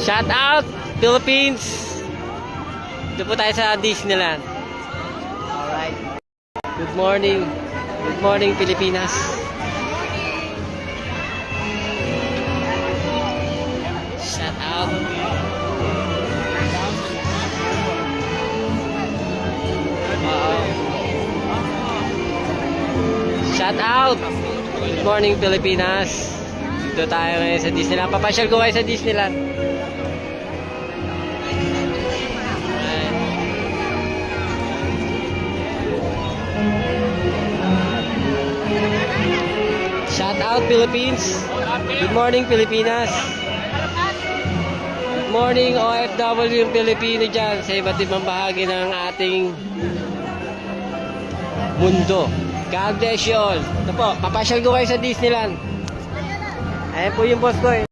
Shout out Philippines. Dito po tayo sa Disneyland. Alright. Good morning. Good morning Pilipinas. Shout out. Shout out. Good morning Pilipinas. Dito tayo ngayon sa Disneyland. Papasyal ko kayo sa Disneyland. Shout out Philippines. Good morning Pilipinas. Good morning OFW yung Pilipino dyan sa iba't ibang bahagi ng ating mundo. God bless you all. Ito po, papasyal ko kayo sa Disneyland. Ayan po yung boss ko eh.